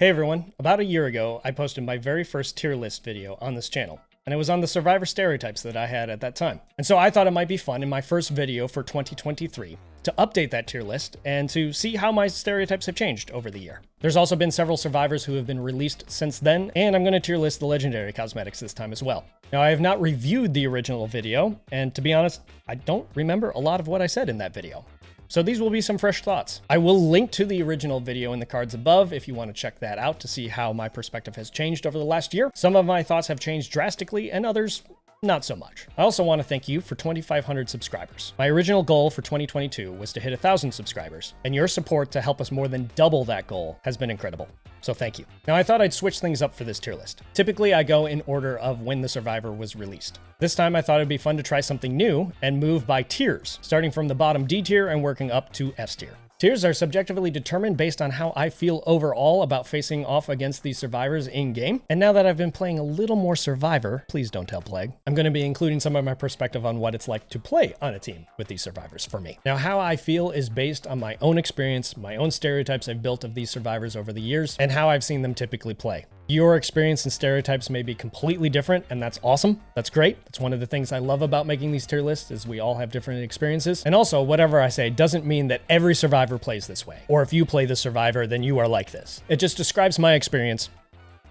Hey everyone, about a year ago, I posted my very first tier list video on this channel, and it was on the Survivor Stereotypes that I had at that time. And so I thought it might be fun in my first video for 2023 to update that tier list and to see how my stereotypes have changed over the year. There's also been several survivors who have been released since then, and I'm going to tier list the legendary cosmetics this time as well. Now, I have not reviewed the original video, and to be honest, I don't remember a lot of what I said in that video. So these will be some fresh thoughts. I will link to the original video in the cards above if you want to check that out to see how my perspective has changed over the last year. Some of my thoughts have changed drastically and others not so much. I also want to thank you for 2,500 subscribers. My original goal for 2022 was to hit 1,000 subscribers, and your support to help us more than double that goal has been incredible. So thank you. Now I thought I'd switch things up for this tier list. Typically I go in order of when the Survivor was released. This time I thought it'd be fun to try something new and move by tiers, starting from the bottom D tier and working up to S tier. Tiers are subjectively determined based on how I feel overall about facing off against these survivors in-game. And now that I've been playing a little more Survivor, please don't tell Plague, I'm going to be including some of my perspective on what it's like to play on a team with these survivors for me. Now, how I feel is based on my own experience, my own stereotypes I've built of these survivors over the years, and how I've seen them typically play. Your experience and stereotypes may be completely different, and that's awesome. That's great. That's one of the things I love about making these tier lists is we all have different experiences. And also, whatever I say doesn't mean that every survivor plays this way, or if you play the survivor, then you are like this. It just describes my experience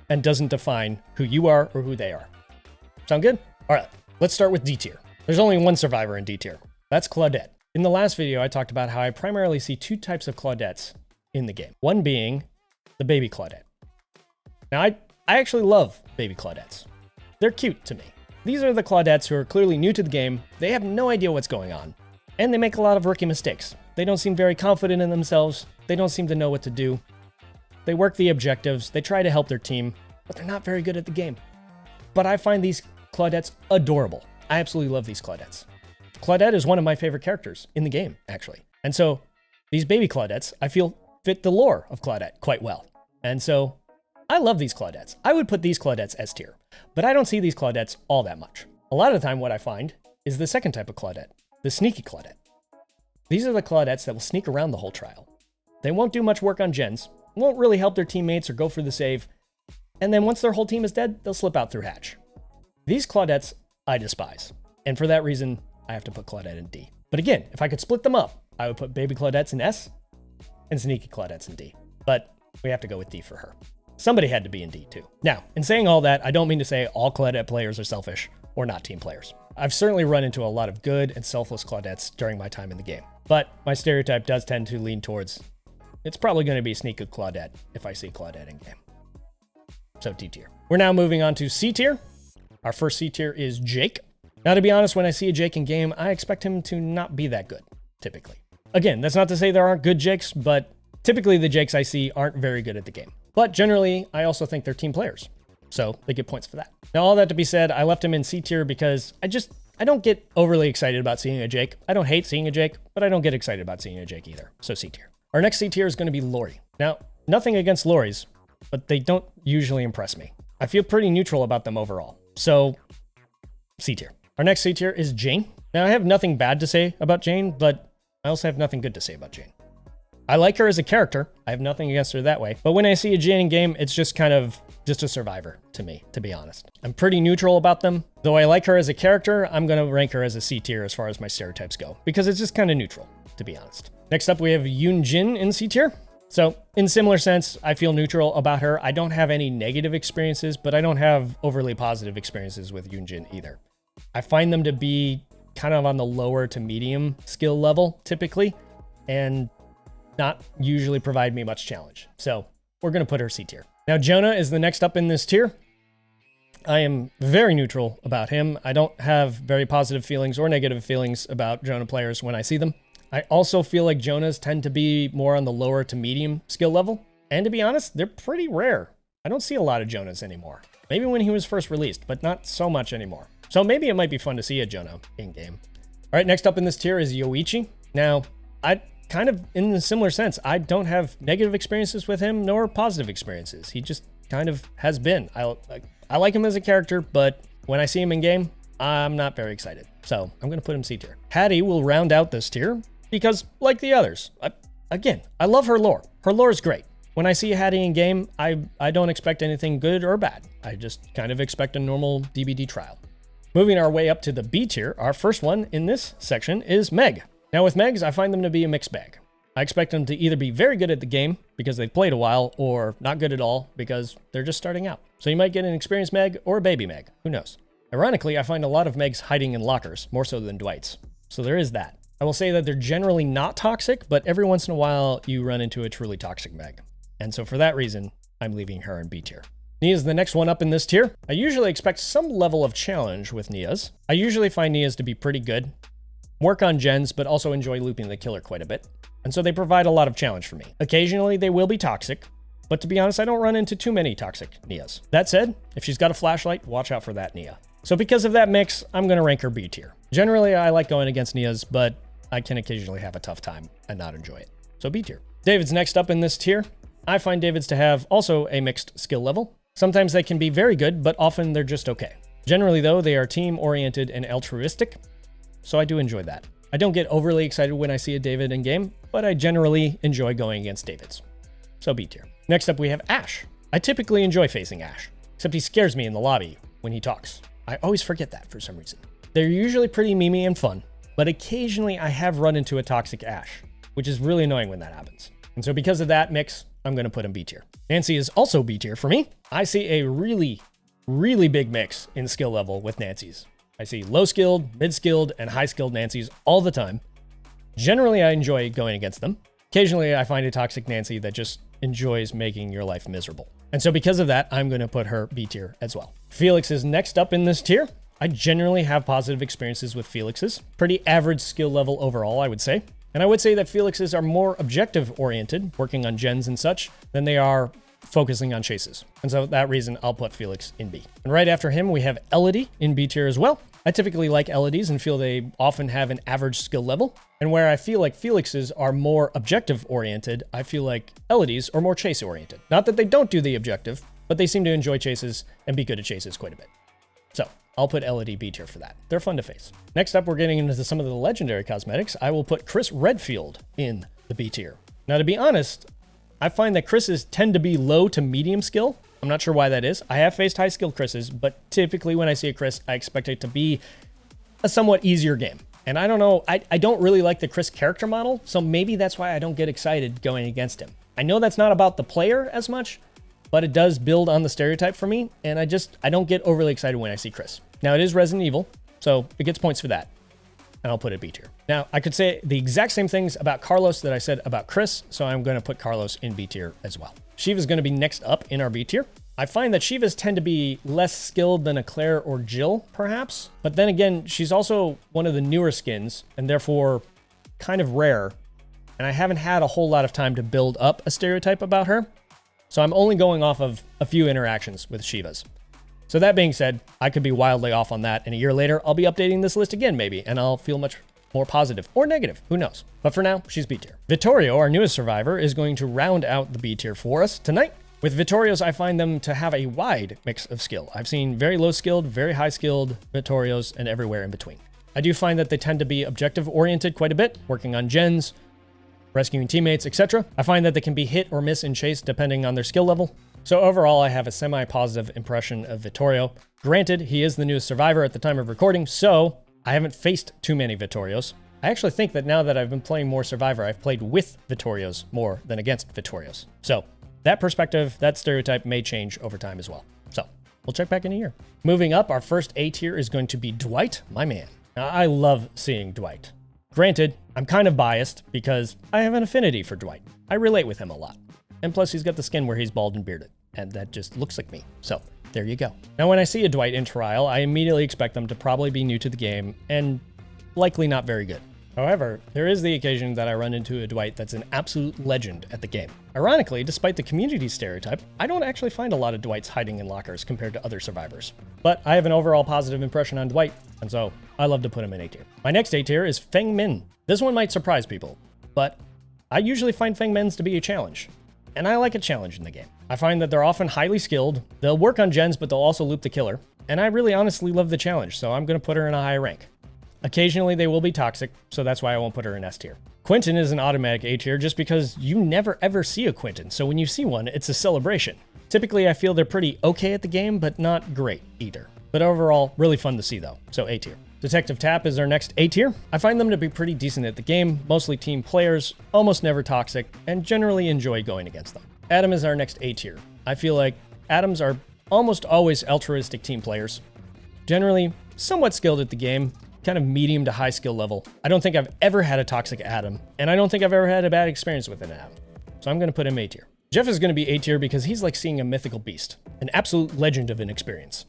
and doesn't define who you are or who they are. Sound good? All right, let's start with D tier. There's only one survivor in D tier. That's Claudette. In the last video, I talked about how I primarily see two types of Claudettes in the game. One being the baby Claudette. Now, I actually love baby Claudettes. They're cute to me. These are the Claudettes who are clearly new to the game, they have no idea what's going on, and they make a lot of rookie mistakes. They don't seem very confident in themselves, they don't seem to know what to do. They work the objectives, they try to help their team, but they're not very good at the game. But I find these Claudettes adorable. I absolutely love these Claudettes. Claudette is one of my favorite characters in the game, actually. And so, these baby Claudettes, I feel, fit the lore of Claudette quite well. And so, I love these Claudettes. I would put these Claudettes S tier, but I don't see these Claudettes all that much. A lot of the time what I find is the second type of Claudette, the sneaky Claudette. These are the Claudettes that will sneak around the whole trial. They won't do much work on gens, won't really help their teammates or go for the save, and then once their whole team is dead, they'll slip out through hatch. These Claudettes I despise, and for that reason, I have to put Claudette in D. But again, if I could split them up, I would put baby Claudettes in S and sneaky Claudettes in D. But we have to go with D for her. Somebody had to be in D too. Now, in saying all that, I don't mean to say all Claudette players are selfish or not team players. I've certainly run into a lot of good and selfless Claudettes during my time in the game. But my stereotype does tend to lean towards, it's probably going to be sneaky Claudette if I see Claudette in game. So D tier. We're now moving on to C tier. Our first C tier is Jake. Now, to be honest, when I see a Jake in game, I expect him to not be that good, typically. Again, that's not to say there aren't good Jakes, but typically the Jakes I see aren't very good at the game. But generally, I also think they're team players, so they get points for that. Now, all that to be said, I left him in C tier because I don't get overly excited about seeing a Jake. I don't hate seeing a Jake, but I don't get excited about seeing a Jake either, so C tier. Our next C tier is going to be Lori. Now, nothing against Loris, but they don't usually impress me. I feel pretty neutral about them overall, so C tier. Our next C tier is Jane. Now, I have nothing bad to say about Jane, but I also have nothing good to say about Jane. I like her as a character. I have nothing against her that way. But when I see a Jane in game, it's just kind of just a survivor to me, to be honest. I'm pretty neutral about them. Though I like her as a character, I'm going to rank her as a C tier as far as my stereotypes go, because it's just kind of neutral, to be honest. Next up, we have Yoon Jin in C tier. So in similar sense, I feel neutral about her. I don't have any negative experiences, but I don't have overly positive experiences with Yoon Jin either. I find them to be kind of on the lower to medium skill level, typically, and not usually provide me much challenge. So we're going to put her C tier. Now, Jonah is the next up in this tier. I am very neutral about him. I don't have very positive feelings or negative feelings about Jonah players when I see them. I also feel like Jonahs tend to be more on the lower to medium skill level. And to be honest, they're pretty rare. I don't see a lot of Jonahs anymore. Maybe when he was first released, but not so much anymore. So maybe it might be fun to see a Jonah in game. All right, next up in this tier is Yoichi. Now, kind of in a similar sense, I don't have negative experiences with him nor positive experiences. He just kind of has been. I like him as a character, but when I see him in game, I'm not very excited. So I'm going to put him C tier. Hattie will round out this tier because, like the others, again, I love her lore. Her lore is great. When I see Hattie in game, I don't expect anything good or bad. I just kind of expect a normal DBD trial. Moving our way up to the B tier, our first one in this section is Meg. Now with Megs, I find them to be a mixed bag. I expect them to either be very good at the game because they've played a while, or not good at all because they're just starting out. So you might get an experienced Meg or a baby Meg, who knows. Ironically, I find a lot of Megs hiding in lockers, more so than Dwight's. So there is that. I will say that they're generally not toxic, but every once in a while you run into a truly toxic Meg. And so for that reason, I'm leaving her in B tier. Nia's the next one up in this tier. I usually expect some level of challenge with Nia's. I usually find Nia's to be pretty good, work on gens, but also enjoy looping the killer quite a bit. And so they provide a lot of challenge for me. Occasionally they will be toxic, but to be honest, I don't run into too many toxic Nias. That said, if she's got a flashlight, watch out for that Nia. So because of that mix, I'm gonna rank her B tier. Generally, I like going against Nias, but I can occasionally have a tough time and not enjoy it. So B tier. David's next up in this tier. I find David's to have also a mixed skill level. Sometimes they can be very good, but often they're just okay. Generally though, they are team-oriented and altruistic, so I do enjoy that. I don't get overly excited when I see a David in game, but I generally enjoy going against Davids. So B tier. Next up we have Ash. I typically enjoy facing Ash, except he scares me in the lobby when he talks. I always forget that for some reason. They're usually pretty memey and fun, but occasionally I have run into a toxic Ash, which is really annoying when that happens. And so because of that mix, I'm gonna put him B tier. Nancy is also B tier for me. I see a really big mix in skill level with Nancy's. I see low-skilled, mid-skilled, and high-skilled Nancy's all the time. Generally, I enjoy going against them. Occasionally, I find a toxic Nancy that just enjoys making your life miserable. And so because of that, I'm going to put her B tier as well. Felix is next up in this tier. I generally have positive experiences with Felix's. Pretty average skill level overall, I would say. And I would say that Felix's are more objective-oriented, working on gens and such, than they are focusing on chases. And so for that reason, I'll put Felix in B. And right after him, we have Elodie in B tier as well. I typically like Elodies and feel they often have an average skill level. And where I feel like Felix's are more objective-oriented, I feel like Elodies are more chase-oriented. Not that they don't do the objective, but they seem to enjoy chases and be good at chases quite a bit. So I'll put Elodie B tier for that. They're fun to face. Next up, we're getting into some of the legendary cosmetics. I will put Chris Redfield in the B tier. Now, to be honest, I find that Chris's tend to be low to medium skill. I'm not sure why that is. I have faced high-skilled Chris's, but typically when I see a Chris, I expect it to be a somewhat easier game. And I don't know, I don't really like the Chris character model, so maybe that's why I don't get excited going against him. I know that's not about the player as much, but it does build on the stereotype for me, and I don't get overly excited when I see Chris. Now, it is Resident Evil, so it gets points for that, and I'll put it B tier. Now, I could say the exact same things about Carlos that I said about Chris, so I'm going to put Carlos in B tier as well. Shiva's going to be next up in our B tier. I find that Shivas tend to be less skilled than a Claire or Jill, perhaps. But then again, she's also one of the newer skins, and therefore kind of rare. And I haven't had a whole lot of time to build up a stereotype about her. So I'm only going off of a few interactions with Shivas. So that being said, I could be wildly off on that, and a year later, I'll be updating this list again maybe, and I'll feel much more positive or negative, who knows. But for now, she's B tier. Vittorio, our newest survivor, is going to round out the B tier for us tonight. With Vittorios, I find them to have a wide mix of skill. I've seen very low-skilled, very high-skilled Vittorios, and everywhere in between. I do find that they tend to be objective-oriented quite a bit, working on gens, rescuing teammates, etc. I find that they can be hit or miss in chase depending on their skill level. So overall, I have a semi-positive impression of Vittorio. Granted, he is the newest survivor at the time of recording, so I haven't faced too many Vittorios. I actually think that now that I've been playing more Survivor, I've played with Vittorios more than against Vittorios. So that perspective, that stereotype may change over time as well. So we'll check back in a year. Moving up, our first A tier is going to be Dwight, my man. Now, I love seeing Dwight. Granted, I'm kind of biased because I have an affinity for Dwight. I relate with him a lot. And plus he's got the skin where he's bald and bearded, and that just looks like me. So there you go. Now, when I see a Dwight in trial, I immediately expect them to probably be new to the game and likely not very good. However, there is the occasion that I run into a Dwight that's an absolute legend at the game. Ironically, despite the community stereotype, I don't actually find a lot of Dwights hiding in lockers compared to other survivors. But I have an overall positive impression on Dwight, and so I love to put him in A tier. My next A tier is Feng Min. This one might surprise people, but I usually find Feng Mins to be a challenge. And I like a challenge in the game. I find that they're often highly skilled, they'll work on gens, but they'll also loop the killer. And I really honestly love the challenge, so I'm going to put her in a high rank. Occasionally they will be toxic, so that's why I won't put her in S tier. Quentin is an automatic A tier just because you never ever see a Quentin, so when you see one, it's a celebration. Typically I feel they're pretty okay at the game, but not great either. But overall, really fun to see though, so A tier. Detective Tapp is our next A tier. I find them to be pretty decent at the game, mostly team players, almost never toxic, and generally enjoy going against them. Adam is our next A tier. I feel like Adams are almost always altruistic team players. Generally, somewhat skilled at the game, kind of medium to high skill level. I don't think I've ever had a toxic Adam, and I don't think I've ever had a bad experience with an Adam. So I'm gonna put him A tier. Jeff is gonna be A tier because he's like seeing a mythical beast, an absolute legend of an experience.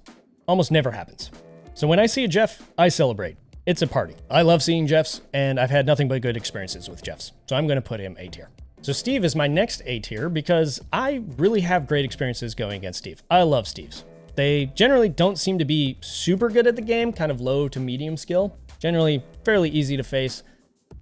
Almost never happens. So when I see a Jeff, I celebrate. It's a party. I love seeing Jeffs, and I've had nothing but good experiences with Jeffs. So I'm gonna put him A tier. So Steve is my next A tier because I really have great experiences going against Steve. I love Steves. They generally don't seem to be super good at the game, kind of low to medium skill. Generally fairly easy to face,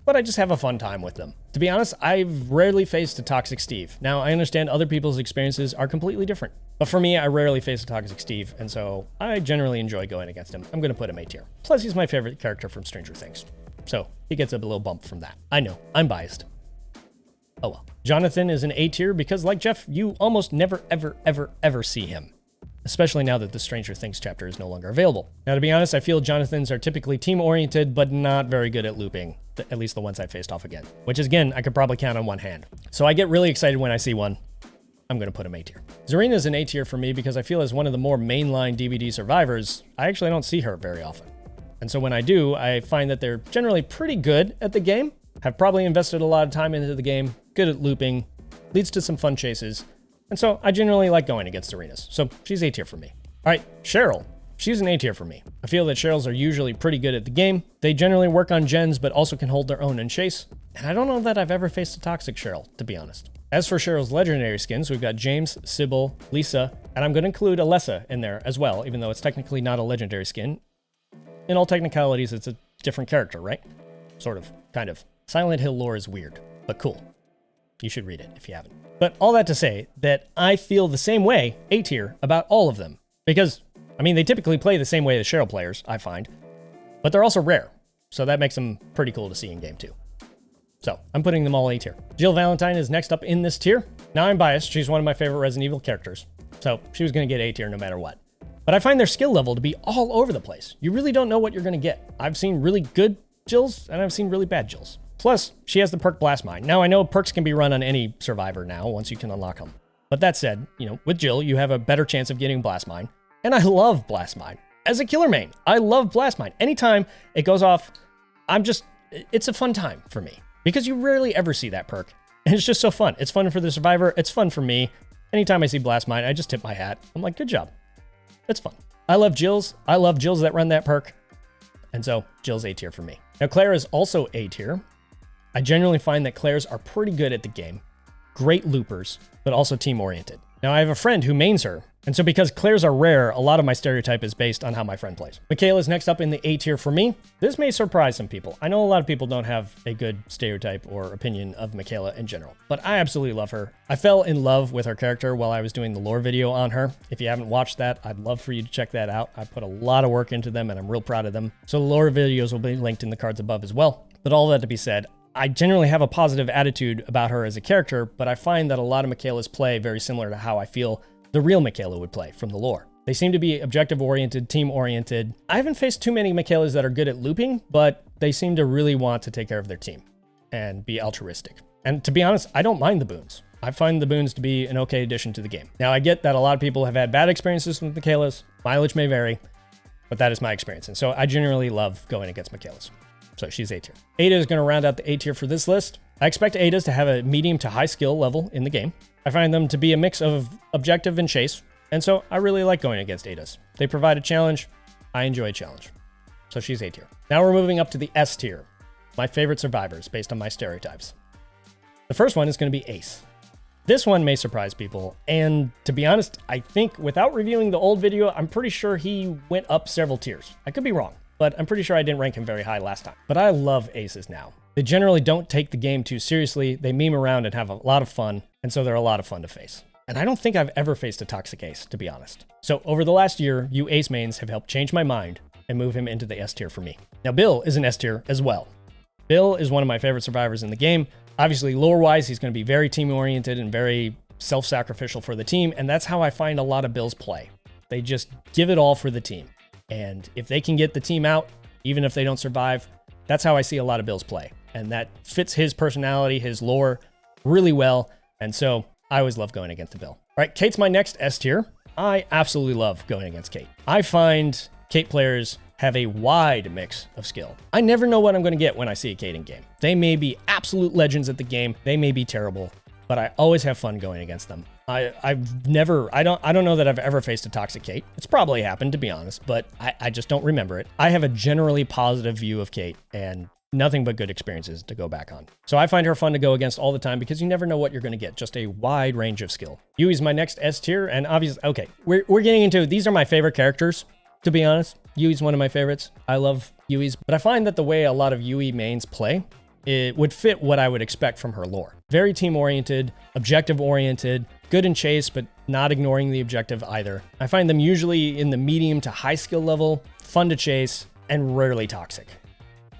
but I just have a fun time with them. To be honest, I've rarely faced a toxic Steve. Now, I understand other people's experiences are completely different, but for me, I rarely face a toxic Steve, and so I generally enjoy going against him. I'm gonna put him A tier. Plus, he's my favorite character from Stranger Things, so he gets a little bump from that. I know, I'm biased. Oh well. Jonathan is an A tier because, like Jeff, you almost never, ever see him. Especially now that the Stranger Things chapter is no longer available. Now, to be honest, I feel Jonathans are typically team-oriented, but not very good at looping, at least the ones I faced off again, which is, again, I could probably count on one hand. So I get really excited when I see one. I'm going to put him A tier. Zarina is an A tier for me because I feel as one of the more mainline DBD survivors, I actually don't see her very often. And so when I do, I find that they're generally pretty good at the game, have probably invested a lot of time into the game, good at looping, leads to some fun chases, and so I generally like going against arenas. So she's A tier for me. All right, Cheryl. She's an A tier for me. I feel that Cheryls are usually pretty good at the game. They generally work on gens, but also can hold their own in chase. And I don't know that I've ever faced a toxic Cheryl, to be honest. As for Cheryl's legendary skins, we've got James, Sybil, Lisa, and I'm going to include Alessa in there as well, even though it's technically not a legendary skin. In all technicalities, it's a different character, right? Sort of, kind of. Silent Hill lore is weird, but cool. You should read it if you haven't. But all that to say that I feel the same way, A tier, about all of them. Because, I mean, they typically play the same way as Cheryl players, I find. But they're also rare, so that makes them pretty cool to see in game too. So, I'm putting them all A tier. Jill Valentine is next up in this tier. Now I'm biased, she's one of my favorite Resident Evil characters. So, she was going to get A tier no matter what. But I find their skill level to be all over the place. You really don't know what you're going to get. I've seen really good Jills, and I've seen really bad Jills. Plus, she has the perk Blast Mine. Now, I know perks can be run on any survivor now, once you can unlock them. But that said, with Jill, you have a better chance of getting Blast Mine. And I love Blast Mine. As a killer main, I love Blast Mine. Anytime it goes off, it's a fun time for me. Because you rarely ever see that perk. And it's just so fun. It's fun for the survivor. It's fun for me. Anytime I see Blast Mine, I just tip my hat. I'm like, good job. It's fun. I love Jills. I love Jills that run that perk. And so, Jill's A tier for me. Now, Claire is also A tier. I generally find that Claires are pretty good at the game, great loopers, but also team-oriented. Now, I have a friend who mains her, and so because Claires are rare, a lot of my stereotype is based on how my friend plays. Michaela's next up in the A tier for me. This may surprise some people. I know a lot of people don't have a good stereotype or opinion of Michaela in general, but I absolutely love her. I fell in love with her character while I was doing the lore video on her. If you haven't watched that, I'd love for you to check that out. I put a lot of work into them, and I'm real proud of them. So the lore videos will be linked in the cards above as well. But all that to be said, I generally have a positive attitude about her as a character, but I find that a lot of Michaela's play very similar to how I feel the real Michaela would play from the lore. They seem to be objective-oriented, team-oriented. I haven't faced too many Michaelas that are good at looping, but they seem to really want to take care of their team and be altruistic. And to be honest, I don't mind the boons. I find the boons to be an okay addition to the game. Now, I get that a lot of people have had bad experiences with Michaelas. Mileage may vary, but that is my experience. And so I generally love going against Michaelas. So she's A tier. Ada is going to round out the A tier for this list. I expect Adas to have a medium to high skill level in the game. I find them to be a mix of objective and chase, and so I really like going against Adas. They provide a challenge. I enjoy a challenge. So she's A tier. Now we're moving up to the S tier. My favorite survivors based on my stereotypes. The first one is going to be Ace. This one may surprise people, and to be honest, I think without reviewing the old video, I'm pretty sure he went up several tiers. I could be wrong, but I'm pretty sure I didn't rank him very high last time. But I love aces now. They generally don't take the game too seriously, they meme around and have a lot of fun, and so they're a lot of fun to face. And I don't think I've ever faced a toxic ace, to be honest. So over the last year, you ace mains have helped change my mind and move him into the S tier for me. Now, Bill is an S tier as well. Bill is one of my favorite survivors in the game. Obviously, lore-wise, he's going to be very team-oriented and very self-sacrificial for the team, and that's how I find a lot of Bill's play. They just give it all for the team. And if they can get the team out, even if they don't survive, that's how I see a lot of Bill's play. And that fits his personality, his lore really well. And so I always love going against the Bill. All right, Kate's my next S tier. I absolutely love going against Kate. I find Kate players have a wide mix of skill. I never know what I'm going to get when I see a Kate in game. They may be absolute legends at the game. They may be terrible, but I always have fun going against them. I don't know that I've ever faced a toxic Kate. It's probably happened, to be honest, but I just don't remember it. I have a generally positive view of Kate and nothing but good experiences to go back on. So I find her fun to go against all the time because you never know what you're going to get. Just a wide range of skill. Yui's my next S tier, and obviously, okay, we're getting into, these are my favorite characters, to be honest. Yui's one of my favorites. I love Yui's, but I find that the way a lot of Yui mains play, it would fit what I would expect from her lore. Very team-oriented, objective-oriented, good in chase, but not ignoring the objective either. I find them usually in the medium to high skill level, fun to chase, and rarely toxic.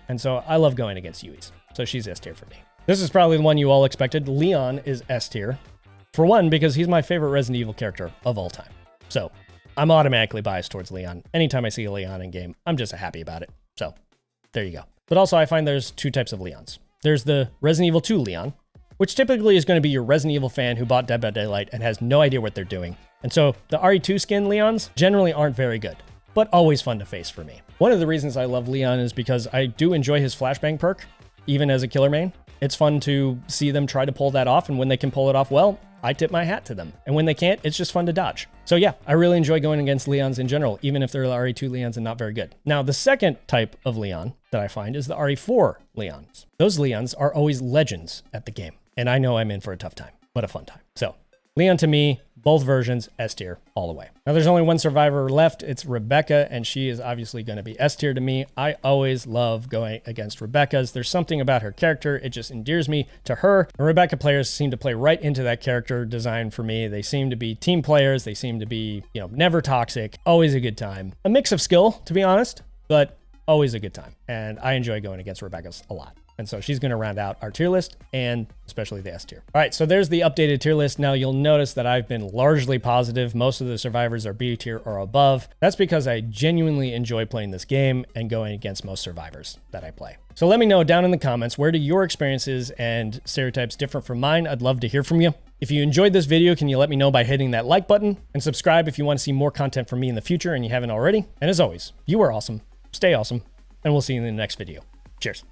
And so I love going against Yui's. So she's S tier for me. This is probably the one you all expected. Leon is S tier. For one, because he's my favorite Resident Evil character of all time. So I'm automatically biased towards Leon. Anytime I see a Leon in game, I'm just happy about it. So there you go. But also I find there's two types of Leons. There's the Resident Evil 2 Leon, which typically is going to be your Resident Evil fan who bought Dead by Daylight and has no idea what they're doing. And so the RE2 skin Leons generally aren't very good, but always fun to face for me. One of the reasons I love Leon is because I do enjoy his flashbang perk, even as a killer main. It's fun to see them try to pull that off, and when they can pull it off well, I tip my hat to them. And when they can't, it's just fun to dodge. So yeah, I really enjoy going against Leons in general, even if they're the RE2 Leons and not very good. Now, the second type of Leon that I find is the RE4 Leons. Those Leons are always legends at the game, and I know I'm in for a tough time, but a fun time. So Leon to me, both versions, S tier all the way. Now there's only one survivor left. It's Rebecca, and she is obviously going to be S tier to me. I always love going against Rebecca's. There's something about her character. It just endears me to her. And Rebecca players seem to play right into that character design for me. They seem to be team players. They seem to be, never toxic. Always a good time. A mix of skill, to be honest, but always a good time. And I enjoy going against Rebecca's a lot. And so she's going to round out our tier list, and especially the S tier. All right, so there's the updated tier list. Now you'll notice that I've been largely positive. Most of the survivors are B tier or above. That's because I genuinely enjoy playing this game and going against most survivors that I play. So let me know down in the comments, where do your experiences and stereotypes differ from mine? I'd love to hear from you. If you enjoyed this video, can you let me know by hitting that like button, and subscribe if you want to see more content from me in the future and you haven't already? And as always, you are awesome, stay awesome, and we'll see you in the next video. Cheers.